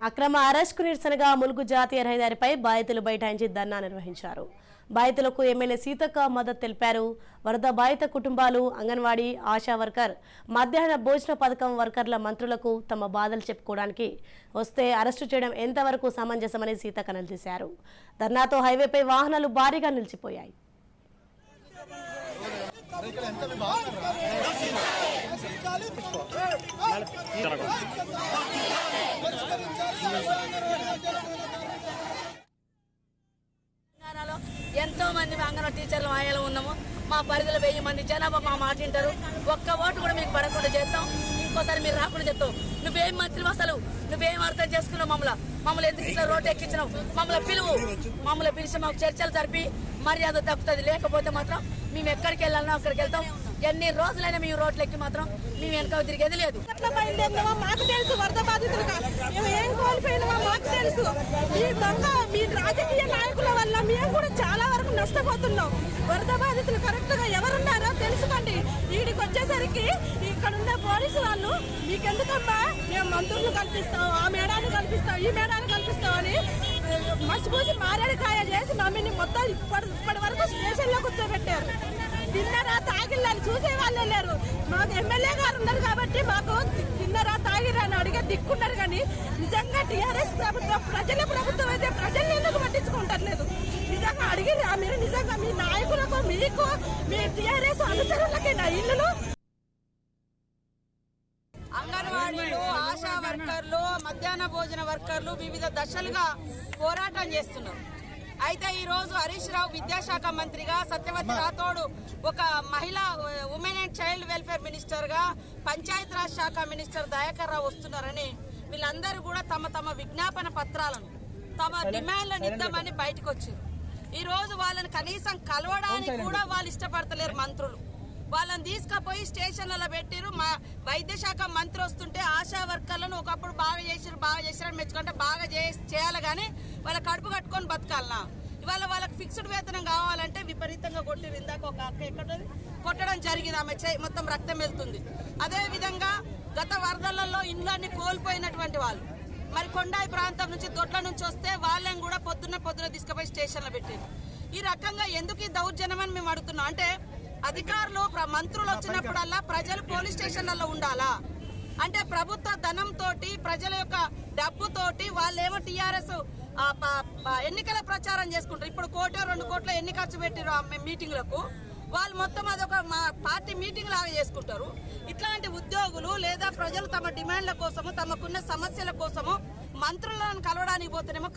అక్రమ అరెస్టుకు నిరసనగా ములుగు జాతీయ రహదారిపై బాధితులు బైఠాయించి ధర్నా నిర్వహించారు. బాధితులకు ఎమ్మెల్యే సీతక్క మద్దతు తెలిపారు. వరద బాధిత కుటుంబాలు, అంగన్వాడీ, ఆశా వర్కర్, మధ్యాహ్న భోజన పథకం వర్కర్ల మంత్రులకు తమ బాధలు చెప్పుకోవడానికి వస్తే అరెస్టు చేయడం ఎంతవరకు సమంజసమని సీతక్క నిలదీశారు. ధర్నాతో హైవేపై వాహనాలు భారీగా నిలిచిపోయాయి. ఎంతో మంది అంగన్వాడీ టీచర్లు ఆయాలు ఉన్నాము. మా పరిధిలో 1000 మంది జనాభా మా మాట వింటారు. ఒక్క ఓటు కూడా మీకు పడకుండా చేస్తాం. ఇంకోసారి మీరు రాకుండా చెప్తాం. నువ్వేం మంత్రి అసలు, నువ్వేం అర్థం చేసుకున్నావు? మమ్మల్ని ఎందుకు ఇట్లా రోడ్డు ఎక్కించినావు? మమ్మల్ని పిలిచి మాకు చర్చలు జరిపి మర్యాద తప్పుతుంది. లేకపోతే మాత్రం మేము ఎక్కడికి వెళ్ళాలన్నా అక్కడికి వెళ్తాం. ఎన్ని రోజులైనా మేము రోడ్లు ఎక్కి మాత్రం మేము వెనక తిరిగేది లేదు. మాకు తెలుసు, వరద బాధితులుగా మేము ఏం కోల్పోయినామో మాకు తెలుసు. మీ రాజకీయ నాయకుల వల్ల మేము కూడా చాలా వరకు నష్టపోతున్నాం. వరద బాధితులు కరెక్ట్ గా ఎవరున్నారో తెలుసుకోండి. వీడికి వచ్చేసరికి ఇక్కడ ఉన్న పోలీసు వాళ్ళు మీకెందుకమ్మా మేము మంత్రులు కల్పిస్తాం, ఆ మేడాన్ని కల్పిస్తాం, ఈ మేడాన్ని కల్పిస్తాం అని మసిపూసి మారేడుకాయ చేసి మమ్మీని మొత్తం ఇప్పటి వరకు స్టేషన్ లో కూర్చోబెట్టారు. తిన్నరా తాగిళ్ళని చూసే వాళ్ళే లేరు. మాకు ఎమ్మెల్యే గారు ఉన్నారు కాబట్టి మాకు తిన్నరా తాగిరా అని అడిగే దిక్కున్నారు. కానీ నిజంగా టీఆర్ఎస్ ప్రభుత్వం ప్రజల ప్రభుత్వం అయితే ప్రజల్ని ఎందుకు పట్టించుకుంటలేదు? నిజంగా అడిగిరా మీరు? నిజంగా మీ నాయకులకు, మీకు, మీ టీఆర్ఎస్ అనుచరులకి నా ఇల్లులు. అంగన్వాడీలు, ఆశా వర్కర్లు, మధ్యాహ్న భోజన వర్కర్లు వివిధ దశలుగా పోరాటం చేస్తున్నారు. అయితే ఈ రోజు హరీష్ రావు విద్యాశాఖ మంత్రిగా, సత్యవతి రాథోడ్ ఒక మహిళా women and child welfare minister గా, పంచాయత్ రాజ్ శాఖ మినిస్టర్ దయాకర్ రావు వస్తున్నారని వీళ్ళందరూ కూడా తమ తమ విజ్ఞాపన పత్రాలను, తమ డిమాండ్లను ఇద్దామని బయటకు వచ్చారు. ఈ రోజు వాళ్ళని కనీసం కలవడానికి కూడా వాళ్ళు ఇష్టపడతలేరు మంత్రులు. వాళ్ళని తీసుకుపోయి స్టేషన్లలో పెట్టిరు. మా వైద్య శాఖ మంత్రి వస్తుంటే ఆశా వర్కర్లను ఒకప్పుడు బాగా చేసిరని మెచ్చుకుంటే బాగా చేయాలి. కానీ వాళ్ళ కడుపు కట్టుకొని బతకాలనా? ఇవాళ వాళ్ళకి ఫిక్స్డ్ వేతనం కావాలంటే విపరీతంగా కొట్టిరు. ఇందాక ఒక అక్క ఎక్కడ కొట్టడం జరిగింది, ఆమె మొత్తం రక్తం వెళ్తుంది. అదేవిధంగా గత వరదలలో ఇండ్లన్నీ కోల్పోయినటువంటి వాళ్ళు మరి కొండాయి ప్రాంతం నుంచి, దొడ్ల నుంచి వస్తే వాళ్ళని కూడా పొద్దున్న తీసుకుపోయి స్టేషన్లో పెట్టారు. ఈ రకంగా ఎందుకు ఈ దౌర్జన్యం అని మేము అడుగుతున్నాం. అంటే అధికారులు, మంత్రులు వచ్చినప్పుడల్లా ప్రజలు పోలీస్ స్టేషన్లలో ఉండాలా? అంటే ప్రభుత్వ ధనంతో, ప్రజల యొక్క డబ్బుతోటి వాళ్ళేమో టీఆర్ఎస్ ఎన్నికల ప్రచారం చేసుకుంటారు. ఇప్పుడు 1 కోటి 2 కోట్ల ఎన్ని ఖర్చు పెట్టారు మీటింగ్లకు? వాళ్ళు మొత్తం అదొక పార్టీ మీటింగ్ లాగా చేసుకుంటారు. ఇట్లాంటి ఉద్యోగులు లేదా ప్రజలు తమ డిమాండ్ల కోసము, తమకున్న సమస్యల కోసము మంత్రులను కలవడానికి పోతేనేమో